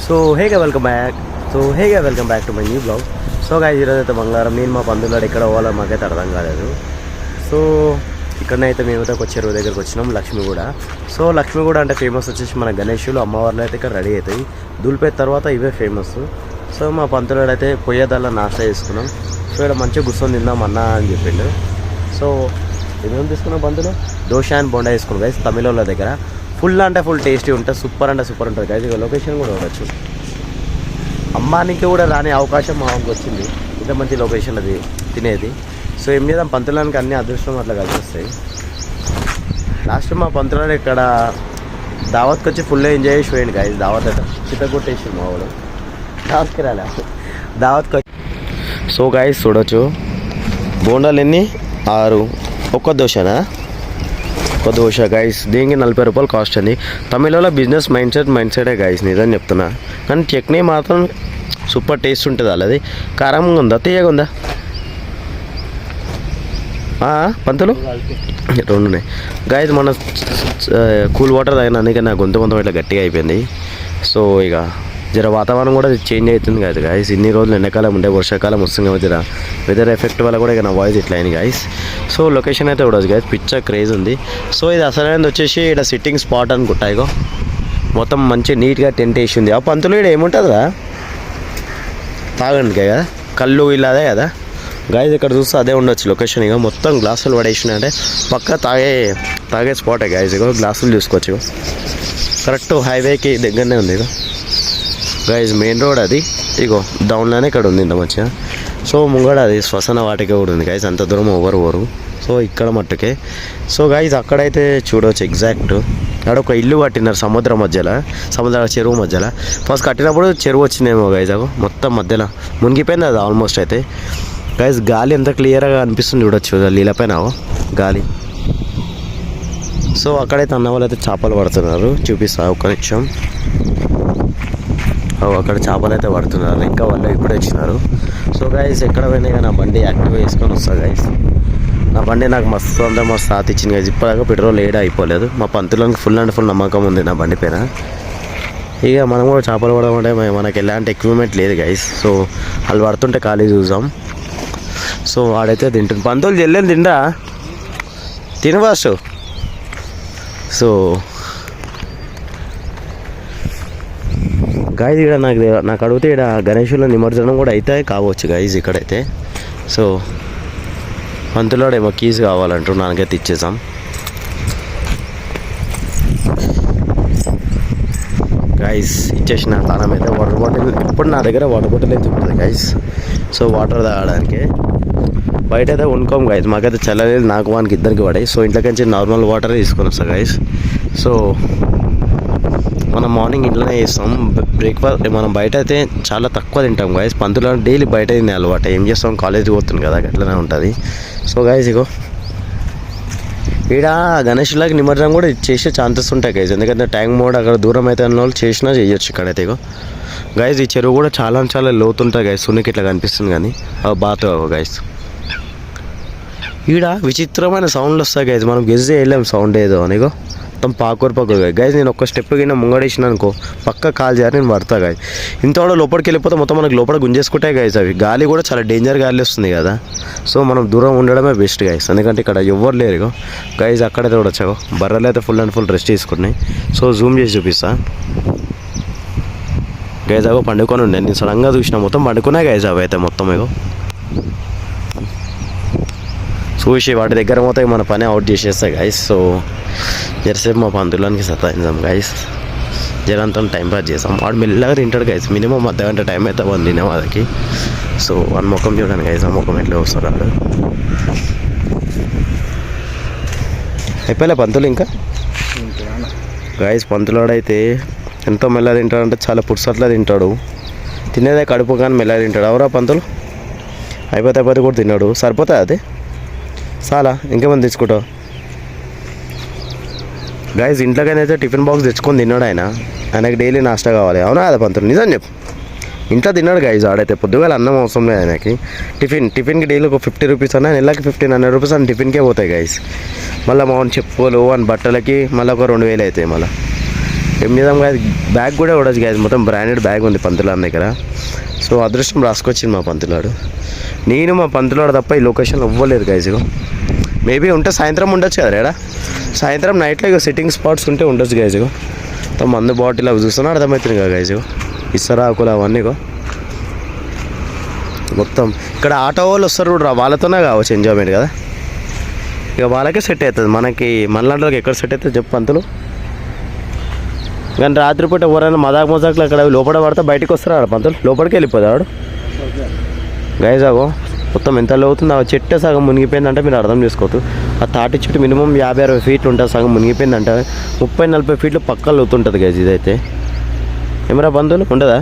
Welcome back to my new blog. So guys ఈరోజు అయితే మంగళవారం నేను మా పందులాడు ఎక్కడ పోవాలో మాకైతే అర్థం కాలేదు. సో ఇక్కడనైతే మేమైతే ఒక చెరువు దగ్గరికి వచ్చినాం, లక్ష్మిగూడ. సో లక్ష్మిగూడ అంటే ఫేమస్ వచ్చేసి మన గణేషులు అమ్మవార్లు అయితే ఇక్కడ రెడీ అవుతాయి. దులిపే తర్వాత ఇవే ఫేమస్. సో మా పంతులాడు అయితే పొయ్యేదల్లా నాశ చేసుకున్నాం. సో ఇక్కడ మంచిగా కూర్చొని తిందాం అన్నా అని చెప్పిండు. సో ఏమేమి తీసుకున్నాం పంతులు? దోశ అండ్ బొండా వేసుకున్నాం గైస్ తమిళ దగ్గర. ఫుల్ అంటే ఫుల్ టేస్టీ ఉంటుంది, సూపర్ అంటే సూపర్ ఉంటుంది గైస్. ఇక లొకేషన్ కూడా ఉండొచ్చు, అమ్మానికి కూడా రాని అవకాశం మాకు వచ్చింది. ఇంత మంచి లొకేషన్ అది తినేది. సో ఏం చేద్దాం, పంతులానికి అన్ని అదృష్టం అట్లా కలిసి వస్తాయి. లాస్ట్ మా పంతులాడు ఇక్కడ దావత్కి వచ్చి ఫుల్ ఎంజాయ్ చేసి పోయింది గైస్. దావత్ అయితే చిత్తగొట్టేసి మా వాడు దావత్కి రాలే, దావత్కి వచ్చి. సో గైస్ చూడొచ్చు, బోండాలు ఎన్ని 6, ఒక్క దోశనా? ఒక్క దోశ గైస్. దీనికి 40 రూపాయలు కాస్ట్ అండి. తమిళలో బిజినెస్ మైండ్ సెటే గైస్, నిజం చెప్తున్నా. కానీ చట్నీ మాత్రం సూపర్ టేస్ట్ ఉంటుంది. అలాది కారంగా ఉందా, తీయగా ఉందా పంతులు? రెండున్నాయి గైస్. మన కూల్ వాటర్ తాగిన అందుకే నా గొంతు మొత్తం ఇట్లా గట్టిగా అయిపోయింది. సో ఇక జర వాతావరణం కూడా చేంజ్ అవుతుంది కదా గైస్. ఇన్ని రోజులు ఎండాకాలం ఉండే వర్షాకాలం వస్తుంది కదా, జర వెదర్ ఎఫెక్ట్ వల్ల కూడా ఇక నా వాయిస్ ఇట్లా అయింది గైస్. సో లొకేషన్ అయితే కూడా గైస్ పిచ్చ క్రేజ్ ఉంది. సో ఇది అసలైనది వచ్చేసి ఇక్కడ సిట్టింగ్ స్పాట్ అనుకుంటా. ఇగో మొత్తం మంచి నీట్గా టెంట్ వేసి ఉంది. ఆ పంతులు ఇక్కడ ఏముంటుందా తాగండి కదా, కళ్ళు ఇలా అదే కదా గైస్. ఇక్కడ చూస్తే అదే ఉండొచ్చు లొకేషన్. ఇక మొత్తం గ్లాసులు పడేసినాయి అంటే పక్క తాగే స్పాటే గైస్. ఇగో గ్లాసులు చూసుకోవచ్చు. కరెక్ట్ హైవేకి దగ్గరనే ఉంది ఇక గైజ్. మెయిన్ రోడ్ అది ఇగో డౌన్లోనే ఇక్కడ ఉంది ఇంత మంచిగా. సో ముంగడ అది శ్వసన వాటిక కూడా ఉంది గైజ్. అంత దూరం ఓవరు. సో ఇక్కడ మట్టుకే. సో గైజ్ అక్కడైతే చూడవచ్చు ఎగ్జాక్ట్ అక్కడ ఒక ఇల్లు కట్టినారు సముద్ర చెరువు మధ్యలో. ఫస్ట్ కట్టినప్పుడు చెరువు వచ్చిందేమో గైజ్. అగో మొత్తం మధ్యలో మునిగిపోయింది అది ఆల్మోస్ట్. అయితే గైజ్ గాలి ఎంత క్లియర్గా అనిపిస్తుంది చూడొచ్చు నీళ్ళపైన గాలి. సో అక్కడైతే అన్న వాళ్ళు అయితే చేపలు పడుతున్నారు, చూపిస్తా ఒక్క నిమిషం. అక్కడ చేపలు అయితే పడుతున్నారు, ఇంకా వాళ్ళు ఇప్పుడే వచ్చినారు. సో గైస్ ఎక్కడ పోయినా కానీ నా బండి యాక్టివ్ వేసుకొని వస్తా గైస్. నా బండి నాకు మస్తు అంటే మస్తు సాత్ ఇచ్చింది గైస్. ఇప్పటిదాకా పెట్రోల్ ఏడా అయిపోలేదు. మా పంతులకు ఫుల్ అండ్ ఫుల్ నమ్మకం ఉంది నా బండి పైన. ఇక మనం కూడా చేపలు పడడం అంటే మనకి ఎలాంటి ఎక్విప్మెంట్ లేదు గైస్. సో వాళ్ళు పడుతుంటే ఖాళీ చూసాం. సో వాడైతే తింటుంది. పంతులు చెల్లెని తిండా తినవాసు. సో గాయస్ ఇక్కడ నాకు అడిగితే ఇక్కడ గణేషుల నిమజ్జనం కూడా అయితే కావచ్చు గైజ్ ఇక్కడైతే. సో పంతులోడేమో కీస్ కావాలంటూ నాకైతే ఇచ్చేసాం. గైస్ ఇచ్చేసిన తానం అయితే వాటర్ బాటిల్. ఇప్పుడు నా దగ్గర వాటర్ బాటిల్ అయితే ఉంటుంది గైస్. సో వాటర్ తాగడానికి బయట అయితే వండుకోం గైస్. మాకైతే చల్లలేదు, నాకు వానికి ఇద్దరికి పడాయి. సో ఇంట్లోకి నార్మల్ వాటర్ తీసుకొని వస్తాం గైస్. సో మనం మార్నింగ్ ఇంట్లోనే చేస్తాం బ్రేక్ఫాస్ట్. మనం బయట అయితే చాలా తక్కువ తింటాం గైస్. పంతులు డైలీ బయట తినే అలవాటు. ఏం చేస్తాం, కాలేజీకి పోతుంది కదా, అట్లనే ఉంటుంది. సో గైస్ ఇగో ఈడ గణేష్లాగా నిమజ్జనం కూడా చేసే ఛాన్సెస్ ఉంటాయి గైస్. ఎందుకంటే ట్యాంక్ మోడ్ అక్కడ దూరం అయితే అన్న వాళ్ళు చేసినా చేయొచ్చు ఇక్కడైతే. ఇగో గైస్ ఈ చెరువు కూడా చాలా చాలా లోతుంటాయి గైస్. సునికి ఇట్లా కనిపిస్తుంది కానీ బాత్ గైస్. ఈడ విచిత్రమైన సౌండ్లు వస్తాయి గైస్. మనం గెస్ చేయలేం సౌండ్ ఏదో అని. ఇగో మొత్తం పాకూరు గైజ్. నేను ఒక్క స్టెప్ కింద ముంగడేసిన అనుకో పక్క కాల్ చేయాలి, నేను పడతా గైజ్. ఇంత కూడా లోపలికి వెళ్ళిపోతే మొత్తం మనకి లోపల గుంజేసుకుంటాయి గైజ్. అవి గాలి కూడా చాలా డేంజర్ గాలి వస్తుంది కదా. సో మనం దూరం ఉండడమే బెస్ట్ గైజ్. ఎందుకంటే ఇక్కడ ఎవ్వరు లేరు గైజ్. అక్కడైతే కూడా వచ్చావు బర్రెలు అయితే ఫుల్ అండ్ ఫుల్ రెస్ట్ తీసుకున్నాయి. సో జూమ్ చేసి చూపిస్తా గైజ్. అగో పండుకొని ఉండే, నేను సడన్గా చూసిన మొత్తం పండుకున్నాయి గైజ్. అవి అయితే మొత్తం ఇగో చూసి వాటి దగ్గర మొత్తం మన పని అవుట్ చేసేస్తాయి గైస్. సో జరసేపు మా పంతులానికి సతాయించాం గైస్. జరంతా టైం పాస్ చేసాం. వాడు మెల్లగా తింటాడు గైస్. మినిమం అర్ధగంట టైం అయితే వాళ్ళు తినే వాళ్ళకి. సో వన్ ముఖం చూడండి గైస్, ఆ ముఖం ఎట్లా వస్తారు వాళ్ళు. అయిపోయలే పంతులు ఇంకా గైస్. పంతులాడైతే ఎంతో మెల్లగా తింటాడంటే చాలా పుట్సట్లా తింటాడు. తినేదే కడుపు కానీ మెల్లగా తింటాడు. అవరా పంతులు అయిపోతే కూడా తిన్నాడు. సరిపోతాయి అది చాలా ఇంకేమైనా తెచ్చుకుంటావు గైజ్. ఇంట్లోకైనా అయితే టిఫిన్ బాక్స్ తెచ్చుకొని తిన్నాడు ఆయనకి డైలీ నాష్టా కావాలి. అవునా కదా పంతులు, నిజం చెప్పు. ఇంట్లో తిన్నాడు గైజ్. ఆడైతే పొద్దుగాల అన్నం అవసరం లేదు ఆయనకి. టిఫిన్కి డైలీ ఒక 50 రూపీస్ అన్నా, నెలకి 1500 రూపీస్ అని టిఫిన్కే పోతాయి గైజ్. మళ్ళీ మా చెప్పులు అని బట్టలకి మళ్ళీ ఒక 2000 అవుతాయి. మళ్ళీ ఏం చేద్దాం గాయస్, బ్యాగ్ కూడా ఉండదు గాయస్, మొత్తం బ్రాండెడ్ బ్యాగ్ ఉంది పంతులాడి దగ్గర. సో అదృష్టం రాసుకొచ్చింది మా పంతులాడు. నేను మా పంతులాడు తప్ప ఈ లొకేషన్ ఇవ్వలేదు గాయస్. మేబీ ఉంటే సాయంత్రం ఉండొచ్చు కదా రేడా, సాయంత్రం నైట్లో ఇక సిట్టింగ్ స్పాట్స్ ఉంటే ఉండొచ్చు గాయస్. మొత్తం మందు బాటిల్ అవి చూస్తున్నా అర్థమవుతుంది కదా గాయస్. ఇస్తరాకులు అవన్నీ మొత్తం ఇక్కడ ఆటో వాళ్ళు వస్తారు కూడా, వాళ్ళతోనే కావచ్చు ఎంజాయ్మెంట్ కదా. ఇక వాళ్ళకే సెట్ అవుతుంది, మనకి మనలాంటి ఎక్కడ సెట్ అవుతుంది చెప్పు పంతులు. కానీ రాత్రిపూట ఎవరైనా మజాకులు అక్కడ లోపల పడితే బయటకు వస్తారు పంతులు, లోపలికి వెళ్ళిపోతాడు గైజాగో. మొత్తం ఎంత లోతుందో ఆ చెట్టు సగం మునిగిపోయిందంటే మీరు అర్థం చేసుకోవచ్చు. ఆ తాటి చెట్టు మినిమం 50-60 ఫీట్లు ఉంటుంది, సగం మునిగిపోయిందంటే 30-40 ఫీట్లు పక్క లోతుంటుంది గైజ్. ఇదైతే ఏమరా పంతులు ఉండదా?